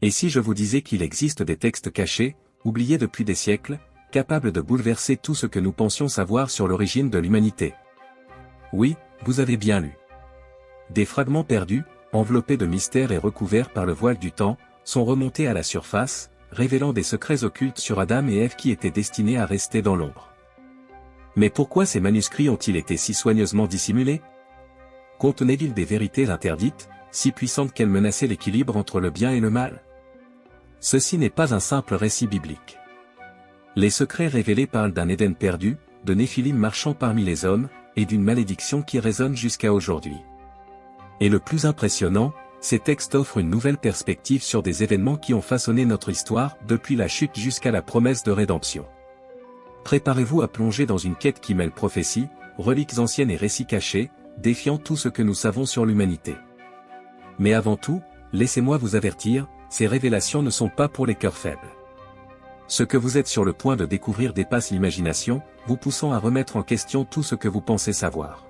Et si je vous disais qu'il existe des textes cachés, oubliés depuis des siècles, capables de bouleverser tout ce que nous pensions savoir sur l'origine de l'humanité? Oui, vous avez bien lu. Des fragments perdus, enveloppés de mystères et recouverts par le voile du temps, sont remontés à la surface, révélant des secrets occultes sur Adam et Ève qui étaient destinés à rester dans l'ombre. Mais pourquoi ces manuscrits ont-ils été si soigneusement dissimulés? Contenaient-ils des vérités interdites, si puissantes qu'elles menaçaient l'équilibre entre le bien et le mal? Ceci n'est pas un simple récit biblique. Les secrets révélés parlent d'un Éden perdu, de Néphilim marchant parmi les hommes, et d'une malédiction qui résonne jusqu'à aujourd'hui. Et le plus impressionnant, ces textes offrent une nouvelle perspective sur des événements qui ont façonné notre histoire depuis la chute jusqu'à la promesse de rédemption. Préparez-vous à plonger dans une quête qui mêle prophéties, reliques anciennes et récits cachés, défiant tout ce que nous savons sur l'humanité. Mais avant tout, laissez-moi vous avertir, ces révélations ne sont pas pour les cœurs faibles. Ce que vous êtes sur le point de découvrir dépasse l'imagination, vous poussant à remettre en question tout ce que vous pensez savoir.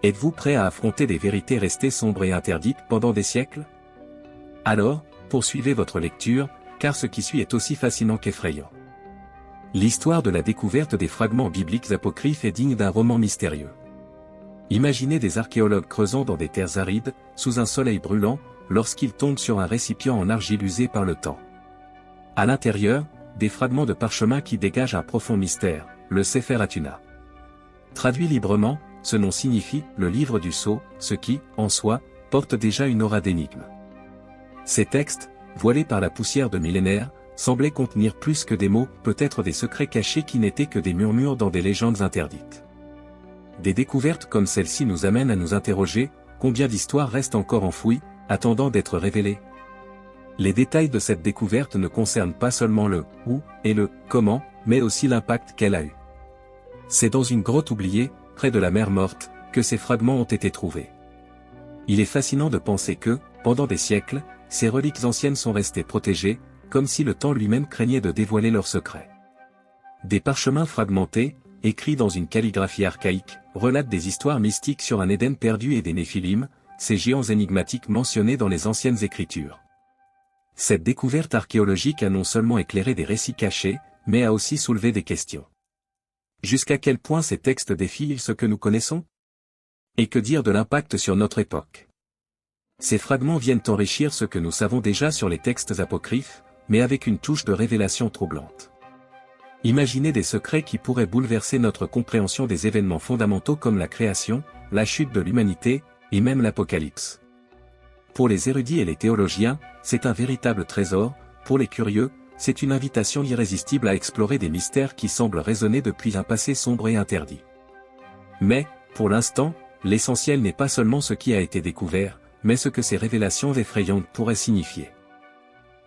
Êtes-vous prêt à affronter des vérités restées sombres et interdites pendant des siècles? Alors, poursuivez votre lecture, car ce qui suit est aussi fascinant qu'effrayant. L'histoire de la découverte des fragments bibliques apocryphes est digne d'un roman mystérieux. Imaginez des archéologues creusant dans des terres arides, sous un soleil brûlant, lorsqu'ils tombent sur un récipient en argile usé par le temps. À l'intérieur, des fragments de parchemin qui dégagent un profond mystère, le Sefer Hatuna. Traduit librement, ce nom signifie « le livre du sceau », ce qui, en soi, porte déjà une aura d'énigme. Ces textes, voilés par la poussière de millénaires, semblaient contenir plus que des mots, peut-être des secrets cachés qui n'étaient que des murmures dans des légendes interdites. Des découvertes comme celle-ci nous amènent à nous interroger, combien d'histoires restent encore enfouies, attendant d'être révélées? Les détails de cette découverte ne concernent pas seulement le « où » et le « comment », mais aussi l'impact qu'elle a eu. C'est dans une grotte oubliée, près de la mer Morte, que ces fragments ont été trouvés. Il est fascinant de penser que, pendant des siècles, ces reliques anciennes sont restées protégées, comme si le temps lui-même craignait de dévoiler leurs secrets. Des parchemins fragmentés, écrits dans une calligraphie archaïque, relatent des histoires mystiques sur un Éden perdu et des Néphilim, ces géants énigmatiques mentionnés dans les anciennes écritures. Cette découverte archéologique a non seulement éclairé des récits cachés, mais a aussi soulevé des questions. Jusqu'à quel point ces textes défient ce que nous connaissons? Et que dire de l'impact sur notre époque? Ces fragments viennent enrichir ce que nous savons déjà sur les textes apocryphes, mais avec une touche de révélation troublante. Imaginez des secrets qui pourraient bouleverser notre compréhension des événements fondamentaux comme la création, la chute de l'humanité, et même l'Apocalypse. Pour les érudits et les théologiens, c'est un véritable trésor, pour les curieux, c'est une invitation irrésistible à explorer des mystères qui semblent résonner depuis un passé sombre et interdit. Mais, pour l'instant, l'essentiel n'est pas seulement ce qui a été découvert, mais ce que ces révélations effrayantes pourraient signifier.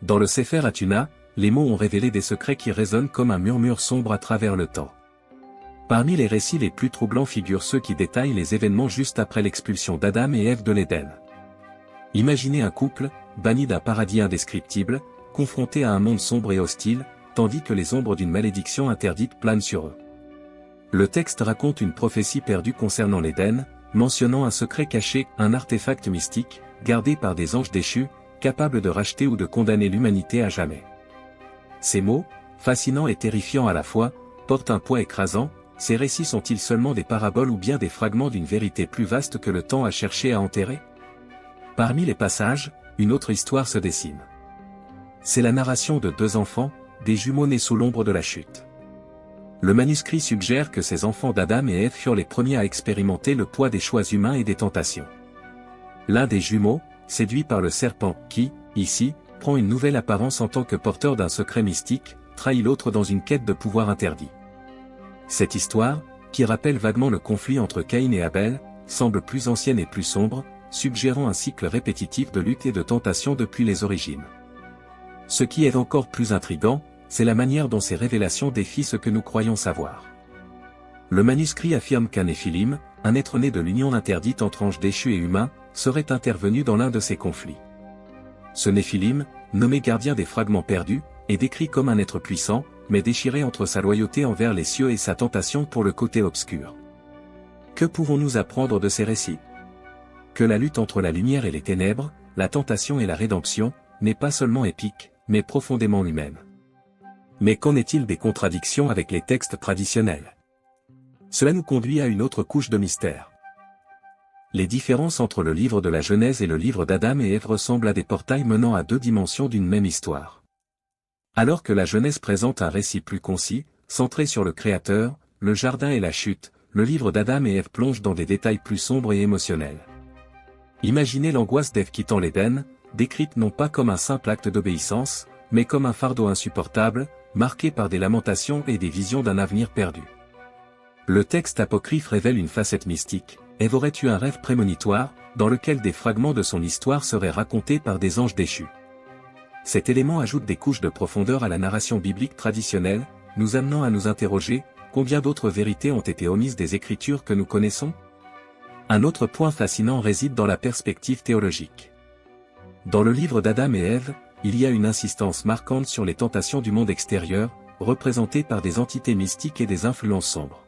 Dans le Sefer Hatuna, les mots ont révélé des secrets qui résonnent comme un murmure sombre à travers le temps. Parmi les récits les plus troublants figurent ceux qui détaillent les événements juste après l'expulsion d'Adam et Ève de l'Éden. Imaginez un couple, banni d'un paradis indescriptible, confronté à un monde sombre et hostile, tandis que les ombres d'une malédiction interdite planent sur eux. Le texte raconte une prophétie perdue concernant l'Éden, mentionnant un secret caché, un artefact mystique, gardé par des anges déchus, capables de racheter ou de condamner l'humanité à jamais. Ces mots, fascinants et terrifiants à la fois, portent un poids écrasant. Ces récits sont-ils seulement des paraboles ou bien des fragments d'une vérité plus vaste que le temps a cherché à enterrer? Parmi les passages, une autre histoire se dessine. C'est la narration de deux enfants, des jumeaux nés sous l'ombre de la chute. Le manuscrit suggère que ces enfants d'Adam et Ève furent les premiers à expérimenter le poids des choix humains et des tentations. L'un des jumeaux, séduit par le serpent, qui, ici, prend une nouvelle apparence en tant que porteur d'un secret mystique, trahit l'autre dans une quête de pouvoir interdit. Cette histoire, qui rappelle vaguement le conflit entre Caïn et Abel, semble plus ancienne et plus sombre, suggérant un cycle répétitif de lutte et de tentation depuis les origines. Ce qui est encore plus intrigant, c'est la manière dont ces révélations défient ce que nous croyons savoir. Le manuscrit affirme qu'un Néphilim, un être né de l'union interdite entre anges déchus et humains, serait intervenu dans l'un de ces conflits. Ce Néphilim, nommé gardien des fragments perdus, est décrit comme un être puissant, mais déchiré entre sa loyauté envers les cieux et sa tentation pour le côté obscur. Que pouvons-nous apprendre de ces récits? Que la lutte entre la lumière et les ténèbres, la tentation et la rédemption, n'est pas seulement épique, mais profondément humaine. Mais qu'en est-il des contradictions avec les textes traditionnels? Cela nous conduit à une autre couche de mystère. Les différences entre le livre de la Genèse et le livre d'Adam et Ève ressemblent à des portails menant à deux dimensions d'une même histoire. Alors que la Genèse présente un récit plus concis, centré sur le Créateur, le jardin et la chute, le livre d'Adam et Ève plonge dans des détails plus sombres et émotionnels. Imaginez l'angoisse d'Ève quittant l'Éden, décrite non pas comme un simple acte d'obéissance, mais comme un fardeau insupportable, marqué par des lamentations et des visions d'un avenir perdu. Le texte apocryphe révèle une facette mystique. Ève aurait eu un rêve prémonitoire, dans lequel des fragments de son histoire seraient racontés par des anges déchus. Cet élément ajoute des couches de profondeur à la narration biblique traditionnelle, nous amenant à nous interroger, combien d'autres vérités ont été omises des Écritures que nous connaissons? Un autre point fascinant réside dans la perspective théologique. Dans le livre d'Adam et Ève, il y a une insistance marquante sur les tentations du monde extérieur, représentées par des entités mystiques et des influences sombres.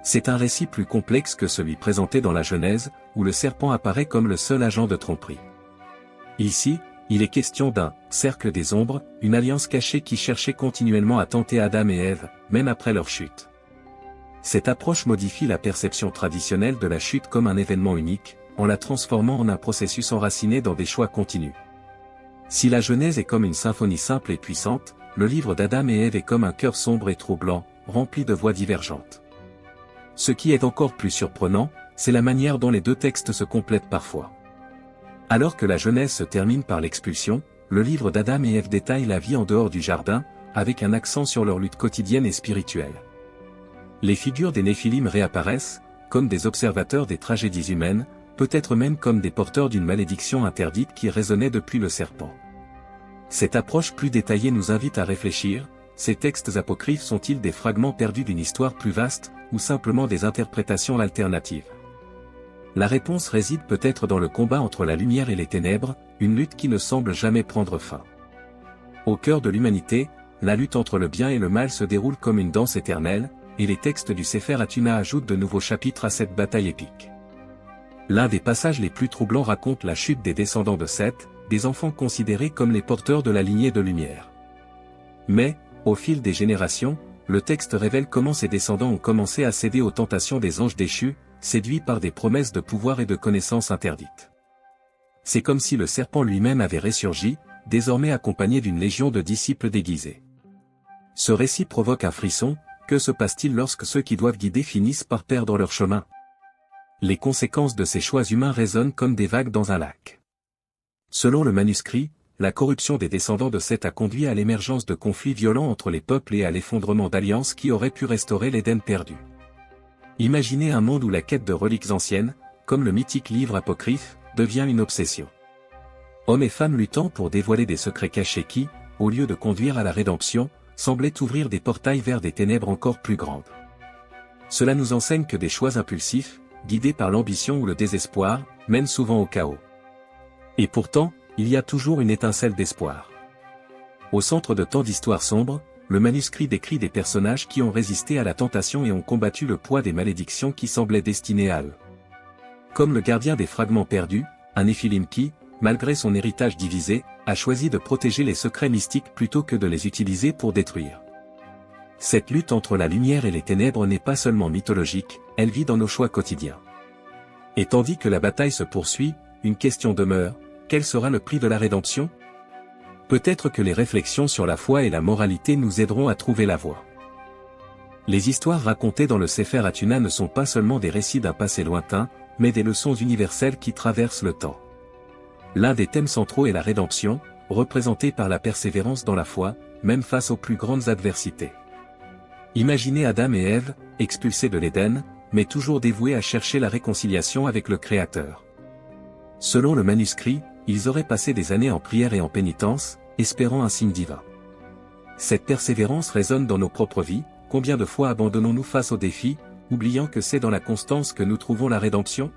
C'est un récit plus complexe que celui présenté dans la Genèse, où le serpent apparaît comme le seul agent de tromperie. Ici, il est question d'un « cercle des ombres », une alliance cachée qui cherchait continuellement à tenter Adam et Ève, même après leur chute. Cette approche modifie la perception traditionnelle de la chute comme un événement unique, en la transformant en un processus enraciné dans des choix continus. Si la Genèse est comme une symphonie simple et puissante, le livre d'Adam et Ève est comme un cœur sombre et troublant, rempli de voix divergentes. Ce qui est encore plus surprenant, c'est la manière dont les deux textes se complètent parfois. Alors que la Genèse se termine par l'expulsion, le livre d'Adam et Ève détaille la vie en dehors du jardin, avec un accent sur leur lutte quotidienne et spirituelle. Les figures des Néphilim réapparaissent, comme des observateurs des tragédies humaines, peut-être même comme des porteurs d'une malédiction interdite qui résonnait depuis le serpent. Cette approche plus détaillée nous invite à réfléchir, ces textes apocryphes sont-ils des fragments perdus d'une histoire plus vaste, ou simplement des interprétations alternatives? La réponse réside peut-être dans le combat entre la lumière et les ténèbres, une lutte qui ne semble jamais prendre fin. Au cœur de l'humanité, la lutte entre le bien et le mal se déroule comme une danse éternelle, et les textes du Sefer Hatuna ajoutent de nouveaux chapitres à cette bataille épique. L'un des passages les plus troublants raconte la chute des descendants de Seth, des enfants considérés comme les porteurs de la lignée de lumière. Mais, au fil des générations, le texte révèle comment ces descendants ont commencé à céder aux tentations des anges déchus, séduits par des promesses de pouvoir et de connaissances interdites. C'est comme si le serpent lui-même avait ressurgi, désormais accompagné d'une légion de disciples déguisés. Ce récit provoque un frisson. Que se passe-t-il lorsque ceux qui doivent guider finissent par perdre leur chemin? Les conséquences de ces choix humains résonnent comme des vagues dans un lac. Selon le manuscrit, la corruption des descendants de Seth a conduit à l'émergence de conflits violents entre les peuples et à l'effondrement d'alliances qui auraient pu restaurer l'Éden perdu. Imaginez un monde où la quête de reliques anciennes, comme le mythique livre apocryphe, devient une obsession. Hommes et femmes luttant pour dévoiler des secrets cachés qui, au lieu de conduire à la rédemption, semblaient ouvrir des portails vers des ténèbres encore plus grandes. Cela nous enseigne que des choix impulsifs, guidés par l'ambition ou le désespoir, mènent souvent au chaos. Et pourtant, il y a toujours une étincelle d'espoir. Au centre de tant d'histoires sombres, le manuscrit décrit des personnages qui ont résisté à la tentation et ont combattu le poids des malédictions qui semblaient destinées à eux. Comme le gardien des fragments perdus, un Néphilim qui, malgré son héritage divisé, a choisi de protéger les secrets mystiques plutôt que de les utiliser pour détruire. Cette lutte entre la lumière et les ténèbres n'est pas seulement mythologique, elle vit dans nos choix quotidiens. Et tandis que la bataille se poursuit, une question demeure, quel sera le prix de la rédemption? Peut-être que les réflexions sur la foi et la moralité nous aideront à trouver la voie. Les histoires racontées dans le Sefer Hatuna ne sont pas seulement des récits d'un passé lointain, mais des leçons universelles qui traversent le temps. L'un des thèmes centraux est la rédemption, représentée par la persévérance dans la foi, même face aux plus grandes adversités. Imaginez Adam et Ève, expulsés de l'Éden, mais toujours dévoués à chercher la réconciliation avec le Créateur. Selon le manuscrit, ils auraient passé des années en prière et en pénitence, espérant un signe divin. Cette persévérance résonne dans nos propres vies, combien de fois abandonnons-nous face aux défis, oubliant que c'est dans la constance que nous trouvons la rédemption?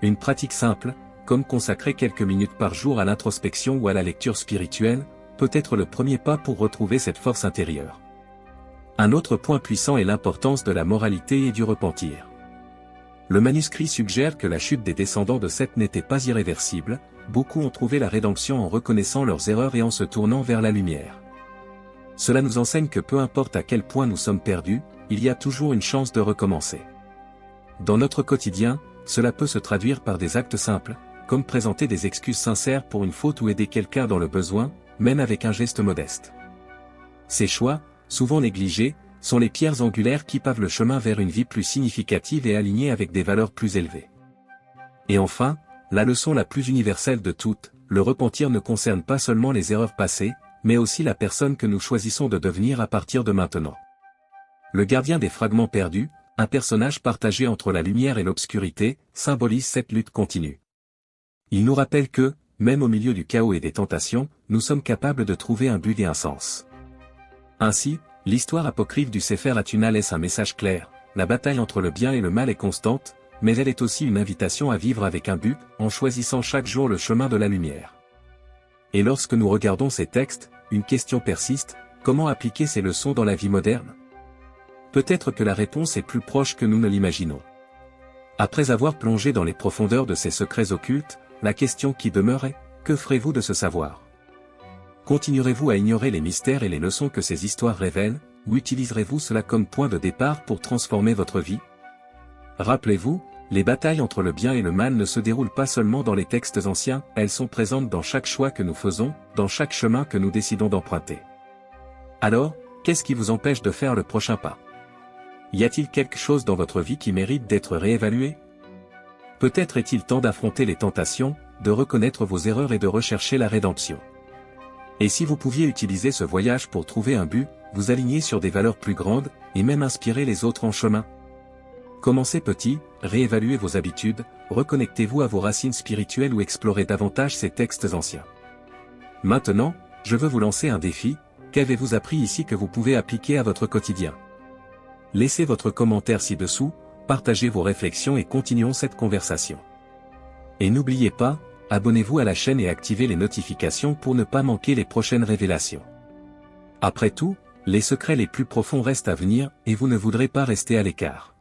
Une pratique simple, comme consacrer quelques minutes par jour à l'introspection ou à la lecture spirituelle, peut être le premier pas pour retrouver cette force intérieure. Un autre point puissant est l'importance de la moralité et du repentir. Le manuscrit suggère que la chute des descendants de Seth n'était pas irréversible, beaucoup ont trouvé la rédemption en reconnaissant leurs erreurs et en se tournant vers la lumière. Cela nous enseigne que peu importe à quel point nous sommes perdus, il y a toujours une chance de recommencer. Dans notre quotidien, cela peut se traduire par des actes simples, comme présenter des excuses sincères pour une faute ou aider quelqu'un dans le besoin, même avec un geste modeste. Ces choix, souvent négligés, sont les pierres angulaires qui pavent le chemin vers une vie plus significative et alignée avec des valeurs plus élevées. Et enfin, la leçon la plus universelle de toutes, le repentir ne concerne pas seulement les erreurs passées, mais aussi la personne que nous choisissons de devenir à partir de maintenant. Le gardien des fragments perdus, un personnage partagé entre la lumière et l'obscurité, symbolise cette lutte continue. Il nous rappelle que, même au milieu du chaos et des tentations, nous sommes capables de trouver un but et un sens. Ainsi, l'histoire apocryphe du Sefer Hatuna laisse un message clair: la bataille entre le bien et le mal est constante, mais elle est aussi une invitation à vivre avec un but, en choisissant chaque jour le chemin de la lumière. Et lorsque nous regardons ces textes, une question persiste: comment appliquer ces leçons dans la vie moderne ? Peut-être que la réponse est plus proche que nous ne l'imaginons. Après avoir plongé dans les profondeurs de ces secrets occultes, la question qui demeure est: que ferez-vous de ce savoir ? Continuerez-vous à ignorer les mystères et les leçons que ces histoires révèlent, ou utiliserez-vous cela comme point de départ pour transformer votre vie ? Rappelez-vous, les batailles entre le bien et le mal ne se déroulent pas seulement dans les textes anciens, elles sont présentes dans chaque choix que nous faisons, dans chaque chemin que nous décidons d'emprunter. Alors, qu'est-ce qui vous empêche de faire le prochain pas ? Y a-t-il quelque chose dans votre vie qui mérite d'être réévalué ? Peut-être est-il temps d'affronter les tentations, de reconnaître vos erreurs et de rechercher la rédemption. Et si vous pouviez utiliser ce voyage pour trouver un but, vous aligner sur des valeurs plus grandes, et même inspirer les autres en chemin ? Commencez petit, réévaluez vos habitudes, reconnectez-vous à vos racines spirituelles ou explorez davantage ces textes anciens. Maintenant, je veux vous lancer un défi: qu'avez-vous appris ici que vous pouvez appliquer à votre quotidien ? Laissez votre commentaire ci-dessous, partagez vos réflexions et continuons cette conversation. Et n'oubliez pas, abonnez-vous à la chaîne et activez les notifications pour ne pas manquer les prochaines révélations. Après tout, les secrets les plus profonds restent à venir, et vous ne voudrez pas rester à l'écart.